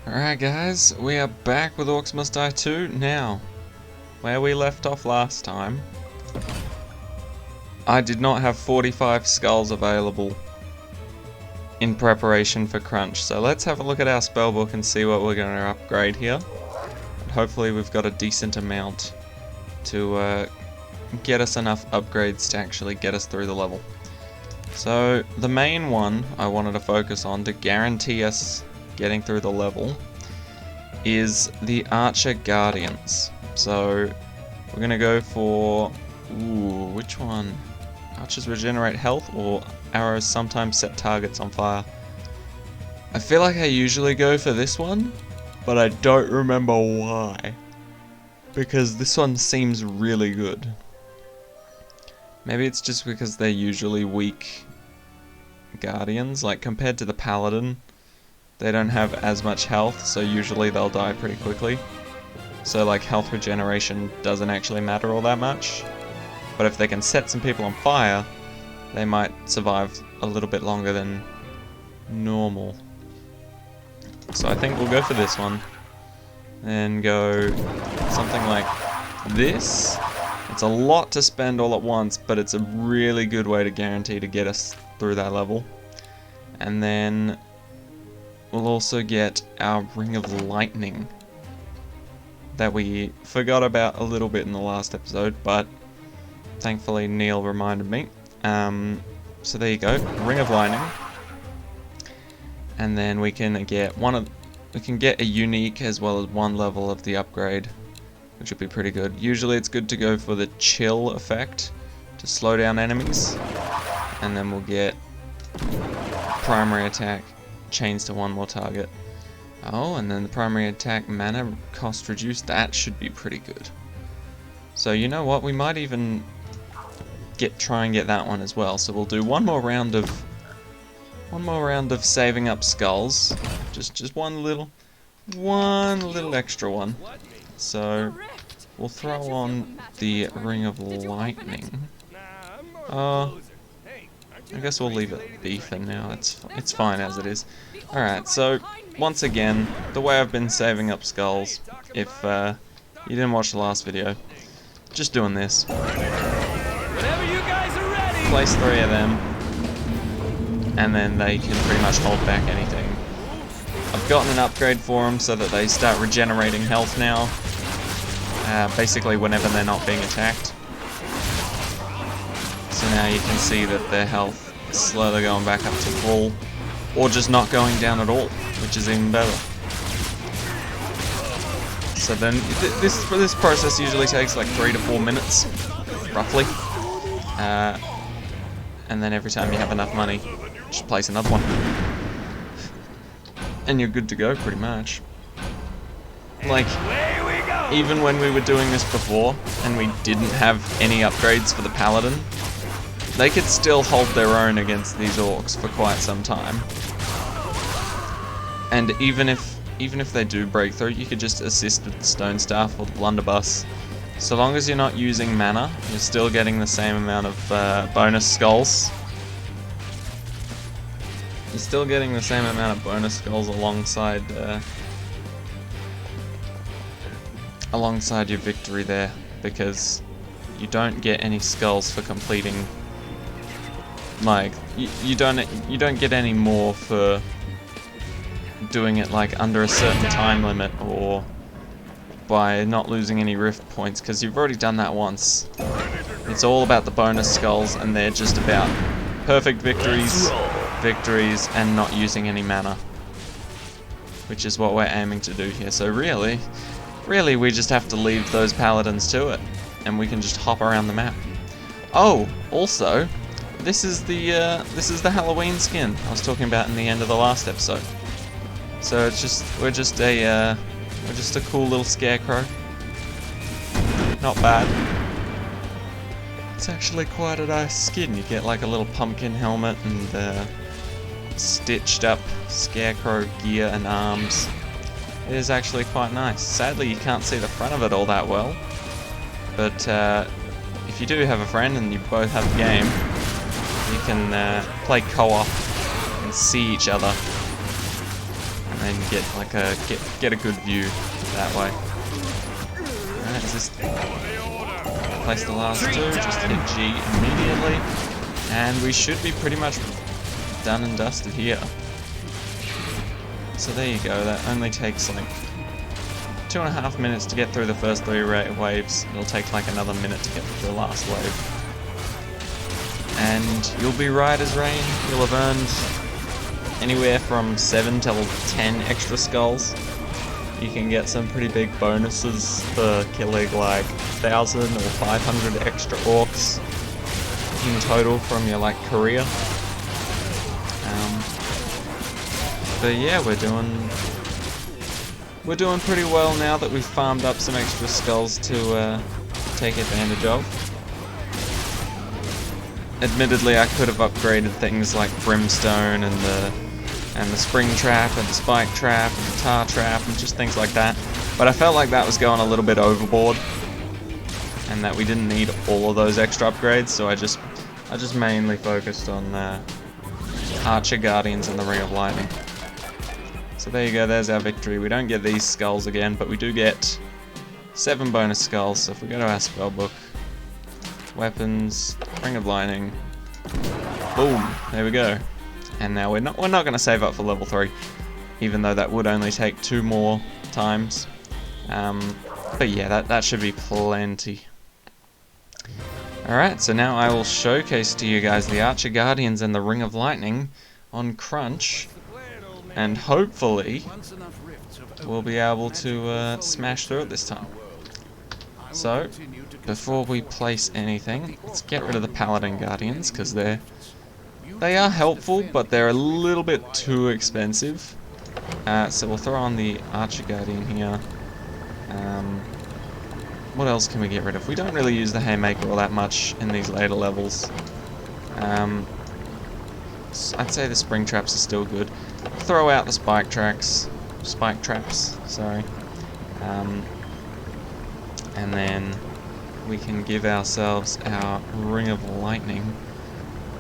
Alright guys, we are back with Orcs Must Die 2. Now, where we left off last time, I did not have 45 skulls available in preparation for Crunch. So let's have a look at our spellbook and see what we're going to upgrade here. And hopefully we've got a decent amount to get us enough upgrades to actually get us through the level. So the main one I wanted to focus on to guarantee us getting through the level is the Archer Guardians. So we're gonna go for which one? Archers regenerate health, or arrows sometimes set targets on fire. I feel like I usually go for this one, but I don't remember why, because this one seems really good. Maybe it's just because they're usually weak guardians, like compared to the paladin. They don't have as much health, so usually they'll die pretty quickly. So like health regeneration doesn't actually matter all that much. But if they can set some people on fire, they might survive a little bit longer than normal. So I think we'll go for this one. And go something like this. It's a lot to spend all at once, but it's a really good way to guarantee to get us through that level. And then we'll also get our Ring of Lightning that we forgot about a little bit in the last episode, but thankfully Neil reminded me. So there you go, Ring of Lightning. And then we can get a unique as well as one level of the upgrade, which would be pretty good. Usually it's good to go for the chill effect to slow down enemies, and then we'll get primary attack chains to one more target. Oh, and then the primary attack mana cost reduced. That should be pretty good. So you know what? We might even try and get that one as well. So we'll do one more round of saving up skulls. Just one little extra one. So we'll throw on the Ring of Lightning. I guess we'll leave it be for now. It's fine as it is. Alright, so once again, the way I've been saving up skulls, if you didn't watch the last video, just doing this. Whenever you guys are ready. Place 3 of them, and then they can pretty much hold back anything. I've gotten an upgrade for them so that they start regenerating health now, basically whenever they're not being attacked. So now you can see that their health is slowly going back up to full, or just not going down at all, which is even better. So then this process usually takes like 3 to 4 minutes, roughly. And then every time you have enough money, just place another one. And you're good to go, pretty much. Like, even when we were doing this before, and we didn't have any upgrades for the paladin, they could still hold their own against these orcs for quite some time. And even if they do break through, you could just assist with the stone staff or the blunderbuss. So long as you're not using mana, you're still getting the same amount of bonus skulls. You're still getting the same amount of bonus skulls alongside your victory there, because you don't get any skulls for completing. Like you don't get any more for doing it like under a certain time limit, or by not losing any rift points, because you've already done that once. It's all about the bonus skulls, and they're just about perfect victories, and not using any mana, which is what we're aiming to do here. So really we just have to leave those paladins to it, and we can just hop around the map. Oh, also, this is the Halloween skin I was talking about in the end of the last episode. So we're just a cool little scarecrow. Not bad. It's actually quite a nice skin. You get like a little pumpkin helmet and stitched up scarecrow gear and arms. It is actually quite nice. Sadly, you can't see the front of it all that well. But if you do have a friend and you both have the game, you can play co-op and see each other. and get like get a good view that way. Alright, is this place the last two? Just hit G immediately, and we should be pretty much done and dusted here. So there you go. That only takes like 2.5 minutes to get through the first 3 waves. It'll take like another minute to get through the last wave. And you'll be right as rain. You'll have earned anywhere from 7 till 10 extra skulls. You can get some pretty big bonuses for killing like 1,000 or 500 extra orcs in total from your like career. But yeah, we're doing pretty well now that we've farmed up some extra skulls to take advantage of. Admittedly, I could have upgraded things like brimstone and the spring trap and the spike trap and the tar trap and just things like that. But I felt like that was going a little bit overboard, and that we didn't need all of those extra upgrades. So I just mainly focused on Archer Guardians and the Ring of Lightning. So there you go, there's our victory. We don't get these skulls again, but we do get 7 bonus skulls. So if we go to our spellbook, weapons, Ring of Lightning, boom, there we go. And now we're not going to save up for level 3, even though that would only take 2 more times. But yeah, that should be plenty. Alright, so now I will showcase to you guys the Archer Guardians and the Ring of Lightning on Crunch. And hopefully, we'll be able to smash through it this time. So, before we place anything, let's get rid of the Paladin Guardians, because they are helpful, but they're a little bit too expensive. So we'll throw on the Archer Guardian here. What else can we get rid of? We don't really use the Haymaker all that much in these later levels. I'd say the Spring Traps are still good. Throw out the spike traps, sorry. And then we can give ourselves our Ring of Lightning.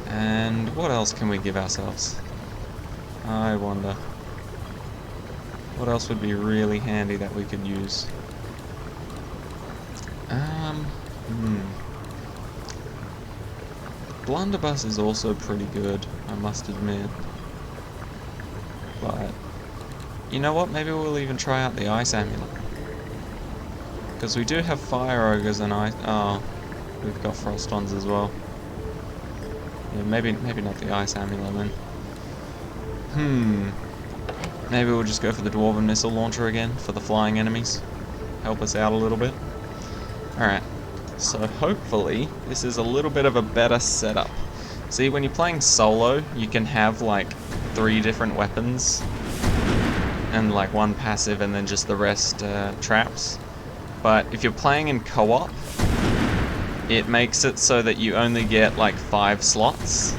And what else can we give ourselves? I wonder. What else would be really handy that we could use? Blunderbuss is also pretty good, I must admit. But, you know what, maybe we'll even try out the Ice Amulet. Because we do have Fire Ogres and Ice... oh, we've got Frost ones as well. Yeah, maybe not the Ice Amulet then. Maybe we'll just go for the Dwarven Missile Launcher again for the flying enemies. Help us out a little bit. Alright, so hopefully this is a little bit of a better setup. See, when you're playing solo, you can have like 3 different weapons and like 1 passive and then just the rest traps. But if you're playing in co-op, it makes it so that you only get like 5 slots.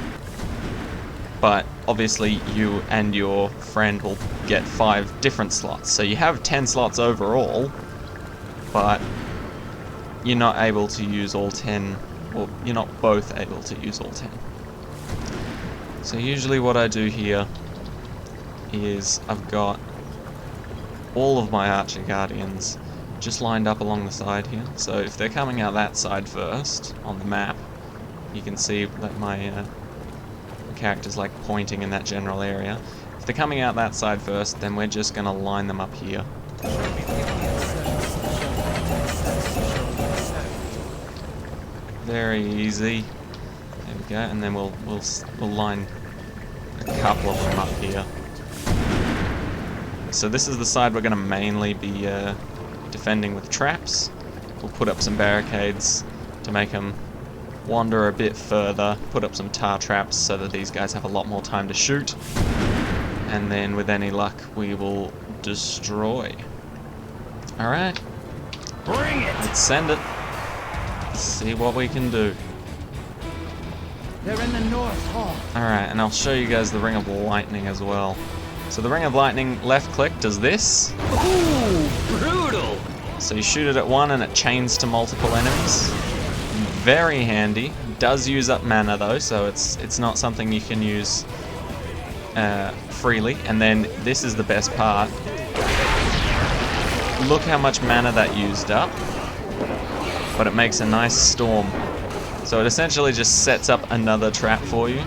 But obviously you and your friend will get 5 different slots. So you have 10 slots overall, but you're not able to use all 10, or you're not both able to use all 10. So usually what I do here is I've got all of my Archer Guardians just lined up along the side here. So if they're coming out that side first on the map, you can see that my character's like pointing in that general area. If they're coming out that side first, then we're just going to line them up here. Very easy. There we go, and then we'll line a couple of them up here. So this is the side we're going to mainly be defending with traps. We'll put up some barricades to make them wander a bit further, put up some tar traps so that these guys have a lot more time to shoot, and then with any luck we will destroy. Alright, Bring it! let's send it. Let's see what we can do. They're in the North Hall. Alright, and I'll show you guys the Ring of Lightning as well. So the Ring of Lightning, left click, does this. Ooh, brutal! So you shoot it at one and it chains to multiple enemies. Very handy. Does use up mana though, so it's not something you can use freely. And then this is the best part. Look how much mana that used up. But it makes a nice storm. So it essentially just sets up another trap for you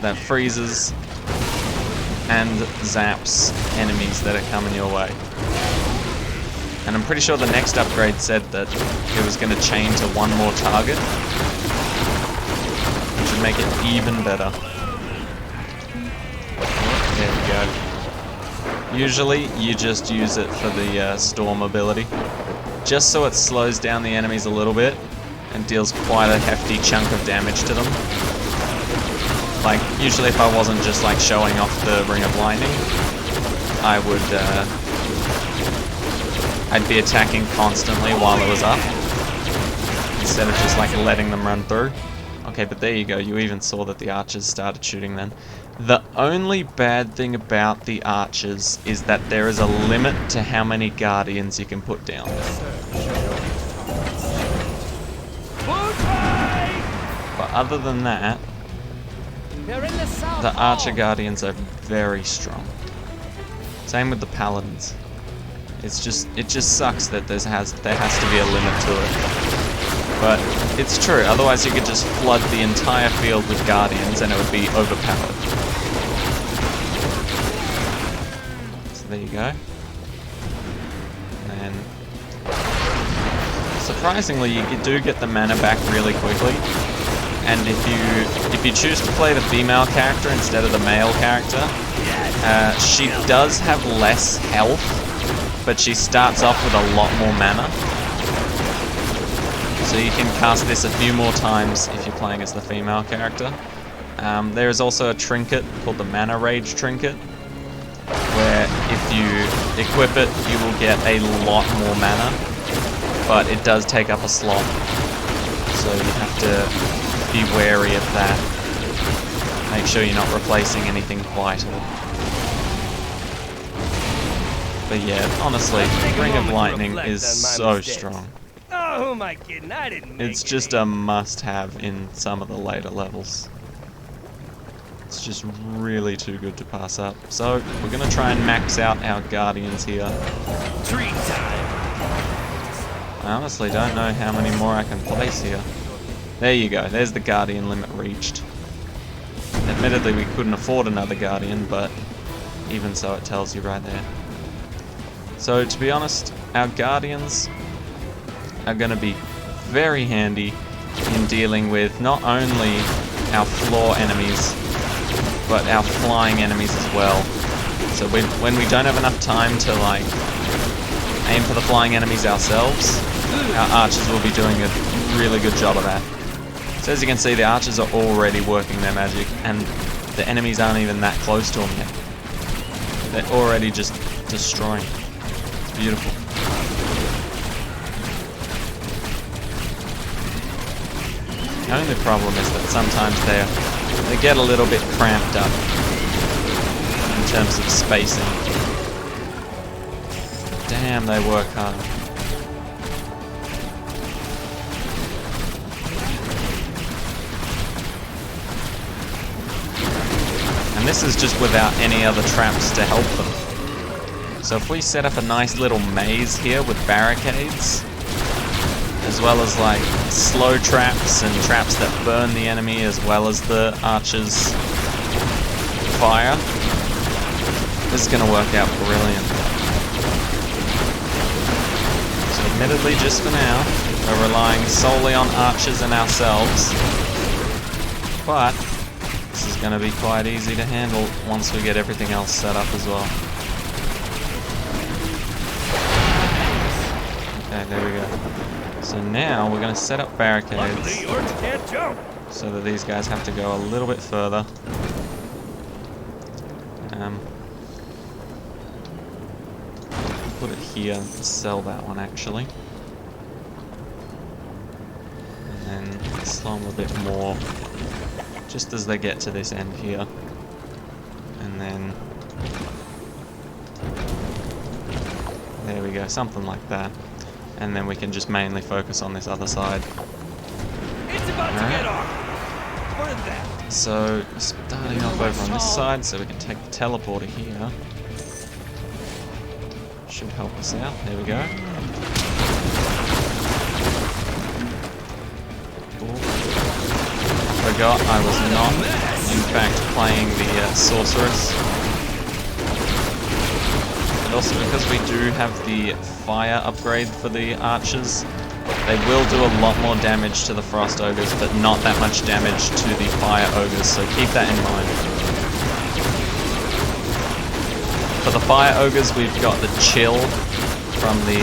that freezes and zaps enemies that are coming your way. And I'm pretty sure the next upgrade said that it was going to chain to one more target, which would make it even better. There we go. Usually you just use it for the storm ability, just so it slows down the enemies a little bit and deals quite a hefty chunk of damage to them. Like, usually if I wasn't just like showing off the Ring of Lightning, I would, I'd be attacking constantly while it was up, instead of just like letting them run through. Okay, but there you go, you even saw that the archers started shooting then. The only bad thing about the archers is that there is a limit to how many guardians you can put down. But other than that, the archer guardians are very strong. Same with the paladins. It just sucks that there has to be a limit to it. But it's true, otherwise you could just flood the entire field with guardians and it would be overpowered. So there you go. And surprisingly, you do get the mana back really quickly. And if you choose to play the female character instead of the male character, she does have less health, but she starts off with a lot more mana. So you can cast this a few more times if you're playing as the female character. There is also a trinket called the Mana Rage Trinket, where if you equip it, you will get a lot more mana, but it does take up a slot. So you have to be wary of that. Make sure you're not replacing anything vital. But yeah, honestly, Ring of Lightning is so strong. Oh, who am I kidding? I didn't make It's just a must-have in some of the later levels. It's just really too good to pass up. So, we're going to try and max out our Guardians here. Treat time. I honestly don't know how many more I can place here. There you go, there's the Guardian limit reached. Admittedly, we couldn't afford another Guardian, but even so, it tells you right there. So, to be honest, our Guardians are going to be very handy in dealing with not only our floor enemies, but our flying enemies as well. So when we don't have enough time to like aim for the flying enemies ourselves, our archers will be doing a really good job of that. So as you can see, the archers are already working their magic, and the enemies aren't even that close to them yet. They're already just destroying. It's beautiful. The only problem is that sometimes they get a little bit cramped up in terms of spacing. Damn, they work hard. And this is just without any other traps to help them. So if we set up a nice little maze here with barricades, as well as like slow traps and traps that burn the enemy, as well as the archers' fire, this is going to work out brilliant. So admittedly, just for now, we're relying solely on archers and ourselves, but this is going to be quite easy to handle once we get everything else set up as well. Okay, there we go. So now we're going to set up barricades so that these guys have to go a little bit further. Put it here and sell that one actually. And then slow them a bit more just as they get to this end here. And then there we go, something like that. And then we can just mainly focus on this other side. It's about to get off. For that. So, starting off over on this side, so we can take the teleporter here. Should help us out. There we go. Forgot I was not, in fact, playing the sorceress. And also because we do have the fire upgrade for the archers, they will do a lot more damage to the frost ogres, but not that much damage to the fire ogres, so keep that in mind. For the fire ogres, we've got the chill from the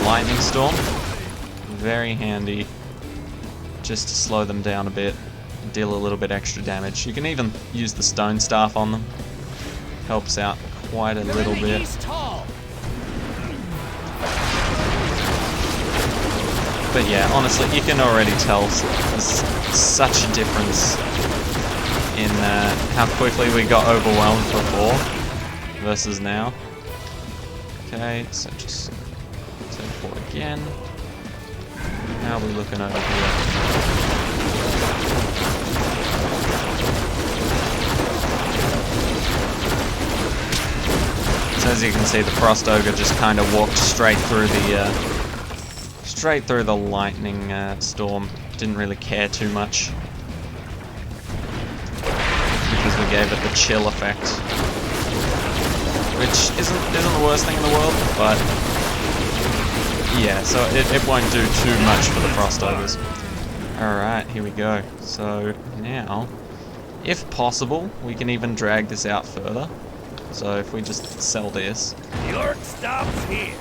lightning storm. Very handy, just to slow them down a bit, deal a little bit extra damage. You can even use the stone staff on them. Helps out quite a little bit. But yeah, honestly, you can already tell there's such a difference in how quickly we got overwhelmed before versus now. Okay, so just teleport again. How are we looking over here? So as you can see, the frost ogre just kind of walked straight through the lightning storm. Didn't really care too much because we gave it the chill effect, which isn't the worst thing in the world, but yeah, so it won't do too much for the frost ogres. Alright, here we go. So now, if possible, we can even drag this out further. So if we just sell this, The orc stops here.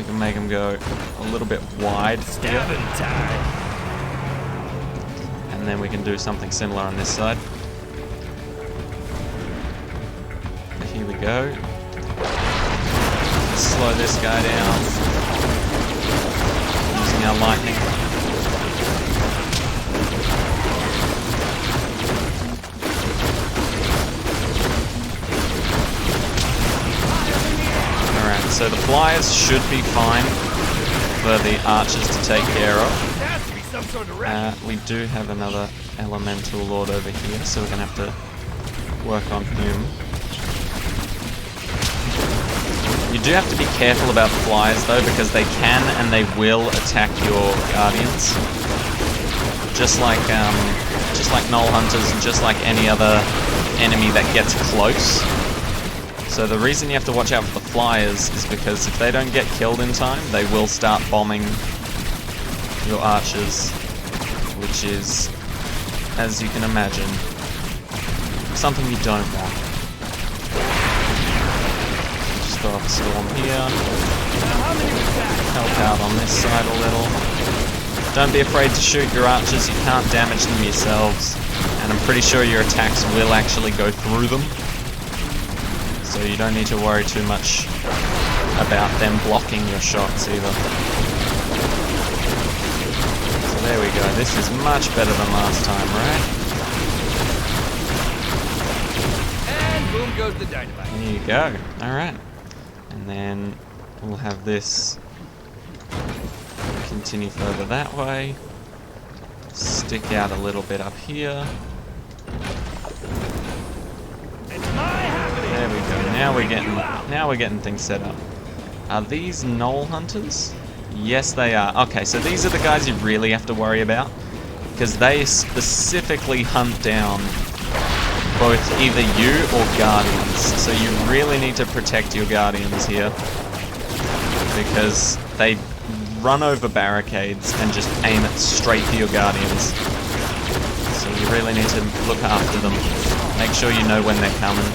we can make them go a little bit wide here. Stabbing time. And then we can do something similar on this side. Here we go. Slow this guy down. Using our lightning. Alright, so the flyers should be fine for the archers to take care of. There has to be some sort of wreck. We do have another elemental lord over here, so we're going to have to work on him. You do have to be careful about the flyers though, because they can and they will attack your guardians. Just like Knoll Hunters and just like any other enemy that gets close. So the reason you have to watch out for the flyers is because if they don't get killed in time, they will start bombing your archers, which is, as you can imagine, something you don't want. Just throw up a storm here. Help out on this side a little. Don't be afraid to shoot your archers, you can't damage them yourselves. And I'm pretty sure your attacks will actually go through them. So you don't need to worry too much about them blocking your shots either. So there we go, this is much better than last time, right? And boom goes the dynamite. There you go, alright. And then we'll have this continue further that way. Stick out a little bit up here. It's my happening. There we go. Now we're getting things set up. Are these Knoll Hunters? Yes, they are. Okay, so these are the guys you really have to worry about, because they specifically hunt down both either you or guardians. So you really need to protect your guardians here, because they run over barricades and just aim it straight for your guardians. So you really need to look after them. Make sure you know when they're coming,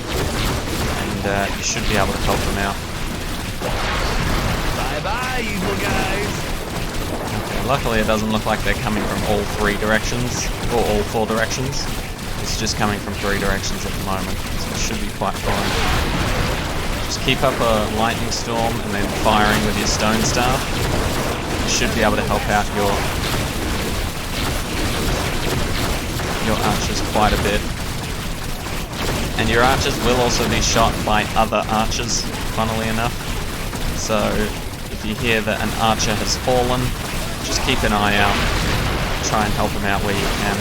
and you should be able to help them out. Bye-bye, evil guys. Okay, luckily it doesn't look like they're coming from all three directions, or all four directions. It's just coming from three directions at the moment, so it should be quite fine. Just keep up a lightning storm and then firing with your stone staff. You should be able to help out your archers quite a bit. And your archers will also be shot by other archers, funnily enough. So if you hear that an archer has fallen, just keep an eye out. Try and help them out where you can.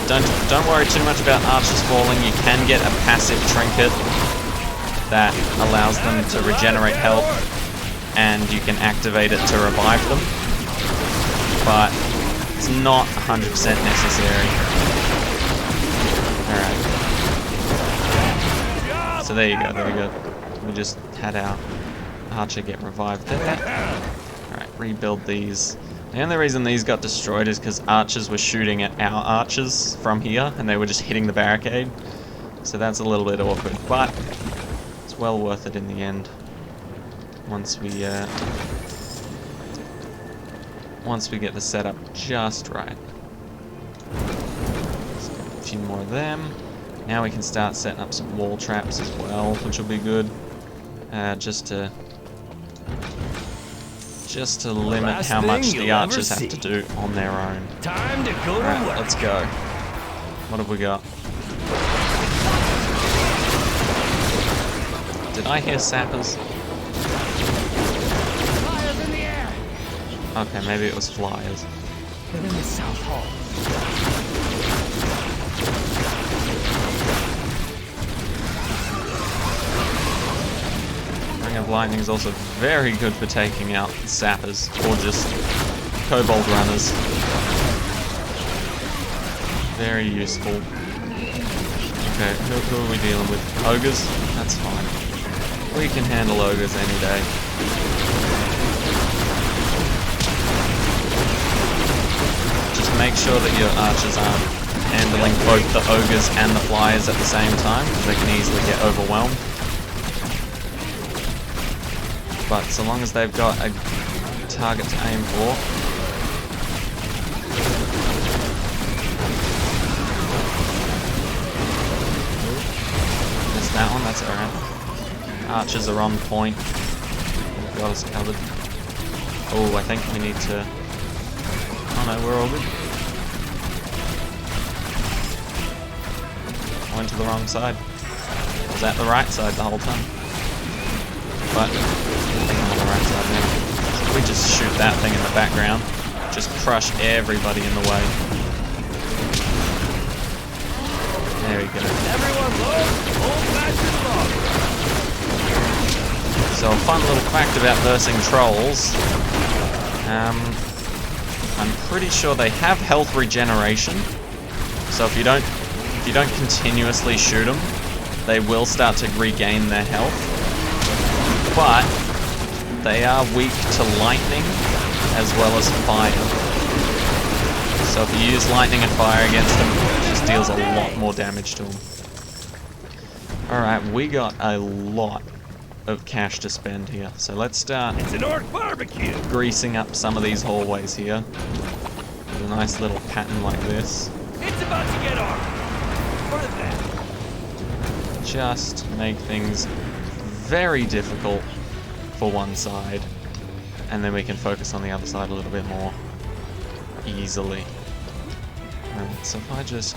don't worry too much about archers falling. You can get a passive trinket that allows them to regenerate health, and you can activate it to revive them. But it's not 100% necessary. Alright. So there you go, there we go. We just had our archer get revived there. Alright, rebuild these. The only reason these got destroyed is because archers were shooting at our archers from here, and they were just hitting the barricade. So that's a little bit awkward, but it's well worth it in the end. Once we get the setup just right. Let's get a few more of them. Now we can start setting up some wall traps as well, which will be good. Just to limit how much the archers have to do on their own. Time to go to Alright, work. let's go. What have we got? Did I hear sappers? Fires in the air! Okay, maybe it was flyers. They're in the South Hall. Ring of Lightning is also very good for taking out sappers, or just kobold runners. Very useful. Okay, who are we dealing with? Ogres? That's fine. We can handle ogres any day. Just make sure that your archers aren't handling both the ogres and the flyers at the same time, because they can easily get overwhelmed. But so long as they've got a target to aim for. Missed that one, that's alright. Archers are on point. They've got us covered. Oh, I think we need to... Oh no, we're all good. I went to the wrong side. I was at the right side the whole time. But I'm on the right side now. So we just shoot that thing in the background. Just crush everybody in the way. There we go. Everyone loves old-fashioned log. So a fun little fact about versing trolls. I'm pretty sure they have health regeneration. So if you don't continuously shoot them, they will start to regain their health. But they are weak to lightning as well as fire. So if you use lightning and fire against them, it just deals a lot more damage to them. Alright, we got a lot of cash to spend here. So let's start It's an orc barbecue. greasing up some of these hallways here. With a nice little pattern like this. It's about to get on. Or that. Just make things very difficult for one side, and then we can focus on the other side a little bit more easily. So if I just,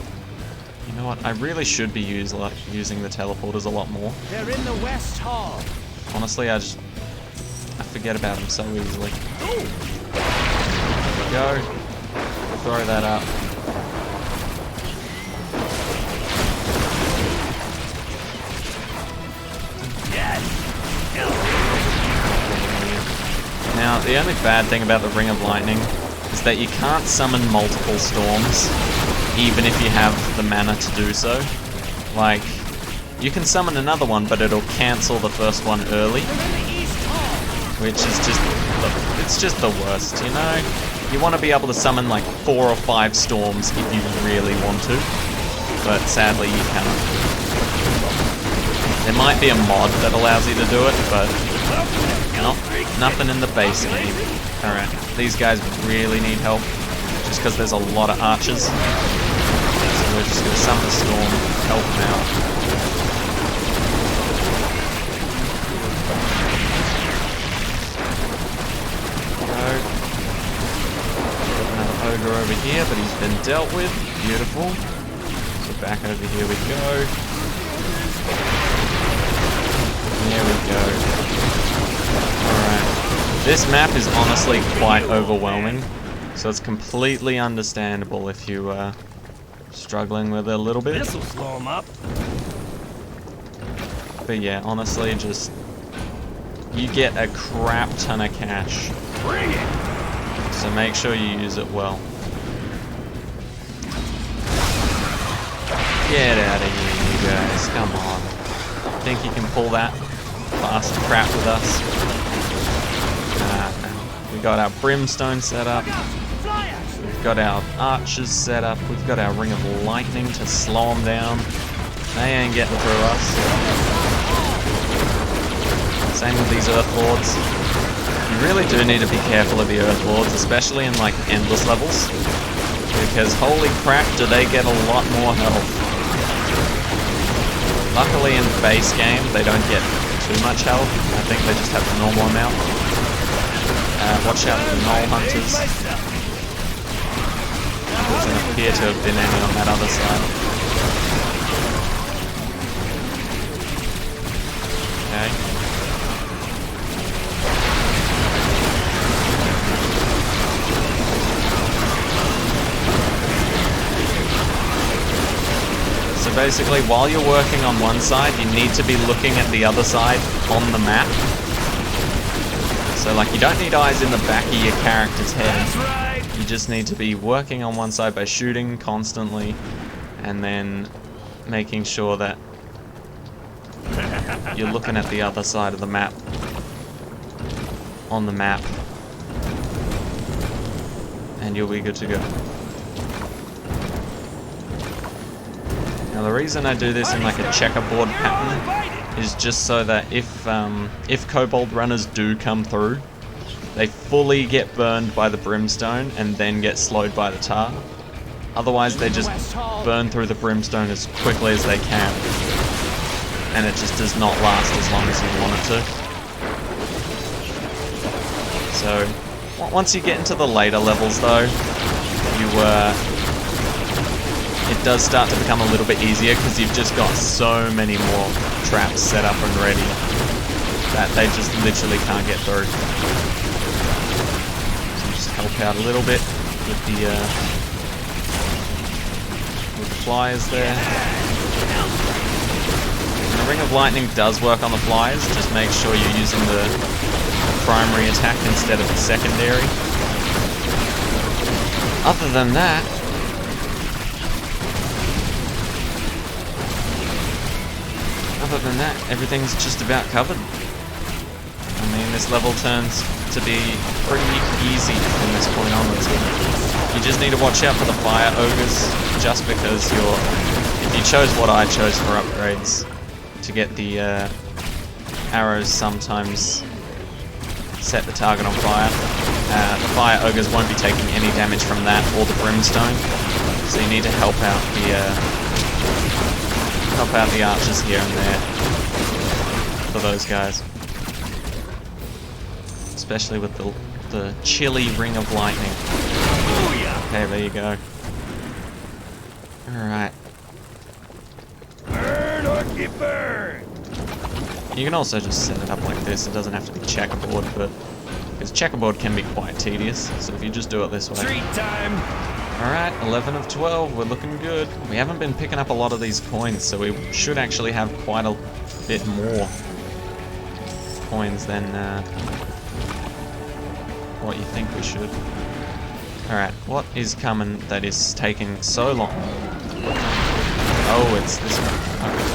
you know what, I really should be using the teleporters a lot more. They're in the West Hall. Honestly, I forget about them so easily. Ooh. There we go. Throw that up. Now, the only bad thing about the Ring of Lightning is that you can't summon multiple storms, even if you have the mana to do so. Like, you can summon another one, but it'll cancel the first one early, which is just the worst, you know? You want to be able to summon like 4 or 5 storms if you really want to, but sadly you cannot. There might be a mod that allows you to do it, but nothing in the base game. Alright, these guys really need help, just because there's a lot of archers. So we're just going to summon a storm, help them out. Another ogre over here, but he's been dealt with. Beautiful. So back over here we go. There we go. Alright. This map is honestly quite overwhelming, so it's completely understandable if you Struggling with it a little bit. This'll slow him up. But yeah, honestly, just... You get a crap ton of cash. Bring it! So make sure you use it well. Get out of here, you guys. Come on. Think you can pull that fast crap with us? Nah. We got our brimstone set up. We've got our archers set up. We've got our ring of lightning to slow them down. They ain't getting through us. Same with these Earth Lords. You really do need to be careful of the Earth Lords, especially in like endless levels. Because holy crap, do they get a lot more health. Luckily in base game, they don't get too much health. I think they just have the normal amount. Watch out for the Gnoll Hunters. Doesn't appear to have been any on that other side. Okay. So basically, while you're working on one side, you need to be looking at the other side on the map. So like, you don't need eyes in the back of your character's head. You just need to be working on one side by shooting constantly, and then making sure that you're looking at the other side of the map. On the map. And you'll be good to go. Now the reason I do this in like a checkerboard pattern is just so that if kobold runners do come through, they fully get burned by the brimstone and then get slowed by the tar. Otherwise they just burn through the brimstone as quickly as they can, and it just does not last as long as you want it to. So once you get into the later levels though, it does start to become a little bit easier because you've just got so many more traps set up and ready that they just literally can't get through. So just help out a little bit with the flyers there. And the Ring of Lightning does work on the flyers, just make sure you're using the primary attack instead of the secondary. Other than that, everything's just about covered. I mean, this level turns to be pretty easy from this point onwards. You just need to watch out for the fire ogres, just because if you chose what I chose for upgrades, to get the arrows sometimes set the target on fire. The fire ogres won't be taking any damage from that or the brimstone, so you need to help out the archers here and there for those guys, especially with the chilly Ring of Lightning. Okay, there you go. All right. Burn, Orky, burn! You can also just set it up like this. It doesn't have to be checkerboard, but because checkerboard can be quite tedious. So if you just do it this way. Treat time! Alright, 11 of 12, we're looking good. We haven't been picking up a lot of these coins, so we should actually have quite a bit more coins than what you think we should. Alright, what is coming that is taking so long? Oh, it's this one. Okay.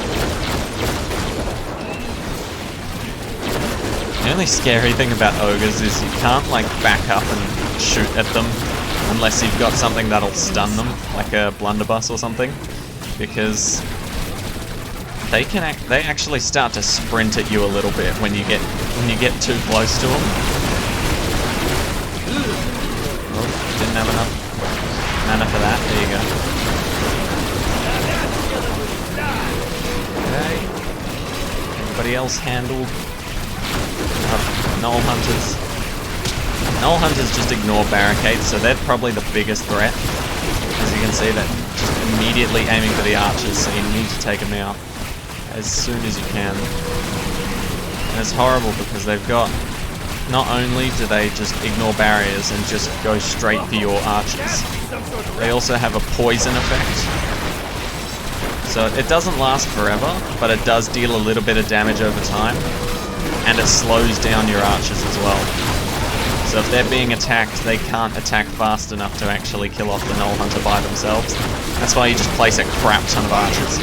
The only scary thing about ogres is you can't like back up and shoot at them unless you've got something that'll stun them, like a blunderbuss or something, because they actually start to sprint at you a little bit when you get too close to them. Oh, didn't have enough mana for that. There you go. Okay. Everybody else handled. Gnoll Hunters. Gnoll Hunters just ignore barricades, so they're probably the biggest threat. As you can see, they're just immediately aiming for the archers, so you need to take them out as soon as you can. And it's horrible because they've got... Not only do they just ignore barriers and just go straight for your archers, They also have a poison effect. So it doesn't last forever, but it does deal a little bit of damage over time. And it slows down your archers as well. So if they're being attacked, they can't attack fast enough to actually kill off the Gnoll Hunter by themselves. That's why you just place a crap ton of archers,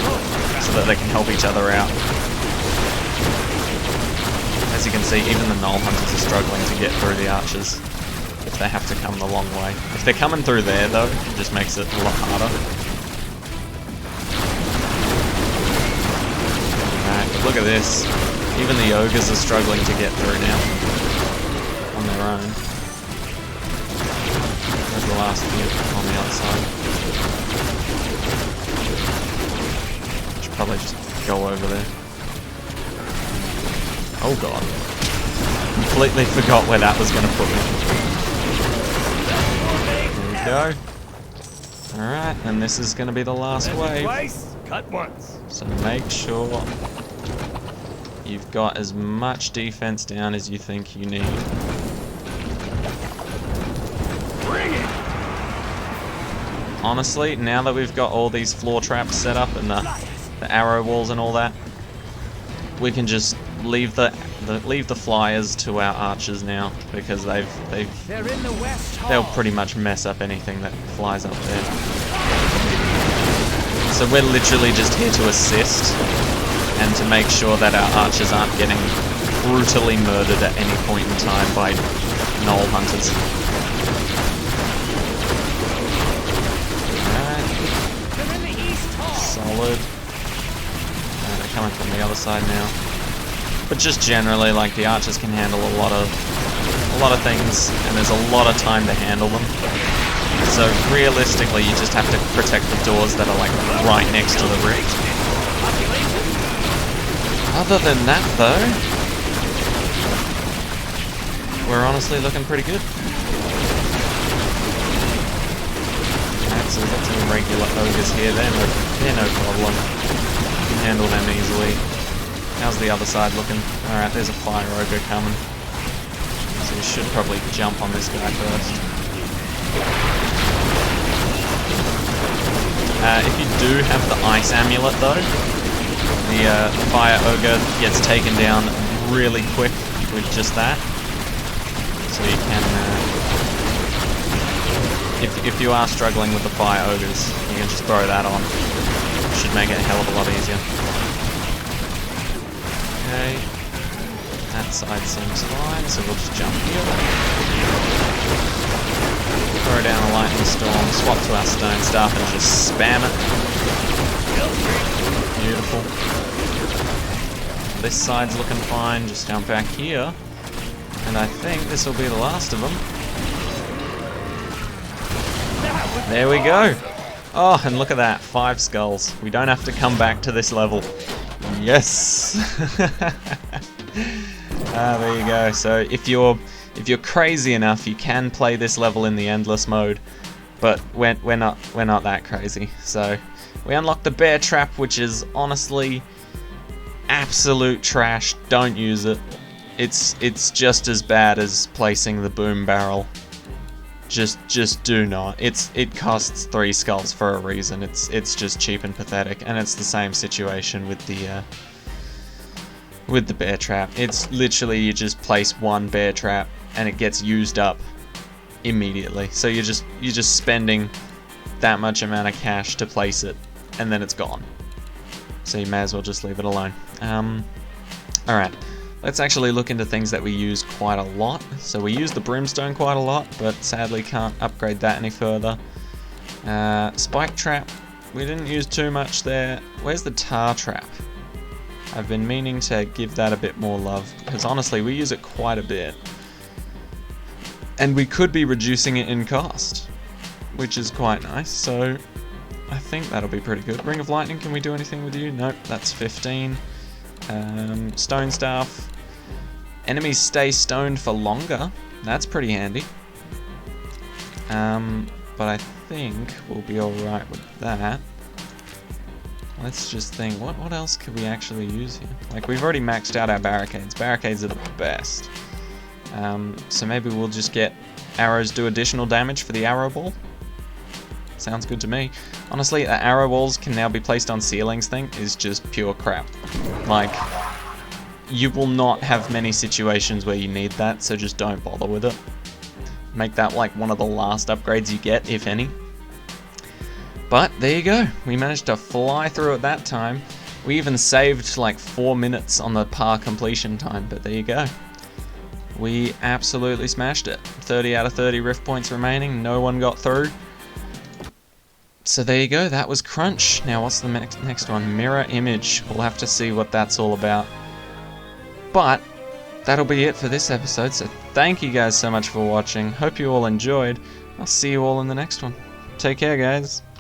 so that they can help each other out. As you can see, even the Gnoll Hunters are struggling to get through the archers, if they have to come the long way. If they're coming through there though, it just makes it a lot harder. Alright, but look at this. Even the ogres are struggling to get through now. On their own. There's the last few on the other side. Should probably just go over there. Oh god. Completely forgot where that was going to put me. There we go. Alright, and this is going to be the last wave. Twice, cut once. So make sure you've got as much defense down as you think you need. Bring it. Honestly, now that we've got all these floor traps set up and the arrow walls and all that, we can just leave the flyers to our archers now, because They're in the west hall. they'll pretty much mess up anything that flies up there. So we're literally just here to assist and to make sure that our archers aren't getting brutally murdered at any point in time by Gnoll Hunters. Alright. They're in the east hall. Solid. And they're coming from the other side now. But just generally, like, the archers can handle a lot of things, and there's a lot of time to handle them. So realistically, you just have to protect the doors that are like right next to the rift. Other than that, though, we're honestly looking pretty good. Alright, so we've got some regular ogres here. They're no problem. You can handle them easily. How's the other side looking? Alright, there's a fire ogre coming. So we should probably jump on this guy first. If you do have the ice amulet though, the fire ogre gets taken down really quick with just that. So you can, if you are struggling with the fire ogres, you can just throw that on. Should make it a hell of a lot easier. Okay, that side seems fine, so we'll just jump here. Throw down a lightning storm, swap to our stone staff and just spam it. Beautiful. This side's looking fine, just jump back here. And I think this will be the last of them. There we go. Oh, and look at that, 5 skulls. We don't have to come back to this level. Yes! There you go. So if you're crazy enough, you can play this level in the endless mode, but we're not that crazy. So we unlock the bear trap, which is honestly absolute trash. Don't use it. It's just as bad as placing the boom barrel. Just do not. It costs 3 skulls for a reason. It's just cheap and pathetic, and it's the same situation with the bear trap. It's literally you just place one bear trap and it gets used up immediately. So you're just spending that much amount of cash to place it, and then it's gone. So you may as well just leave it alone. Alright, let's actually look into things that we use quite a lot. So we use the brimstone quite a lot, but sadly can't upgrade that any further. Spike trap, we didn't use too much there. Where's the tar trap? I've been meaning to give that a bit more love, because honestly we use it quite a bit. And we could be reducing it in cost, which is quite nice, so I think that'll be pretty good. Ring of Lightning, can we do anything with you? Nope, that's 15. Stone Staff. Enemies stay stoned for longer. That's pretty handy. But I think we'll be alright with that. Let's just think, what else could we actually use here? Like, we've already maxed out our barricades. Barricades are the best. So maybe we'll just get arrows do additional damage for the arrow ball. Sounds good to me. Honestly, the arrow walls can now be placed on ceilings thing is just pure crap. Like, you will not have many situations where you need that, so just don't bother with it. Make that like one of the last upgrades you get, if any. But there you go. We managed to fly through it that time. We even saved like 4 minutes on the par completion time, but there you go. We absolutely smashed it. 30 out of 30 rift points remaining. No one got through. So there you go. That was Crunch. Now what's the next one? Mirror Image. We'll have to see what that's all about. But that'll be it for this episode. So thank you guys so much for watching. Hope you all enjoyed. I'll see you all in the next one. Take care, guys.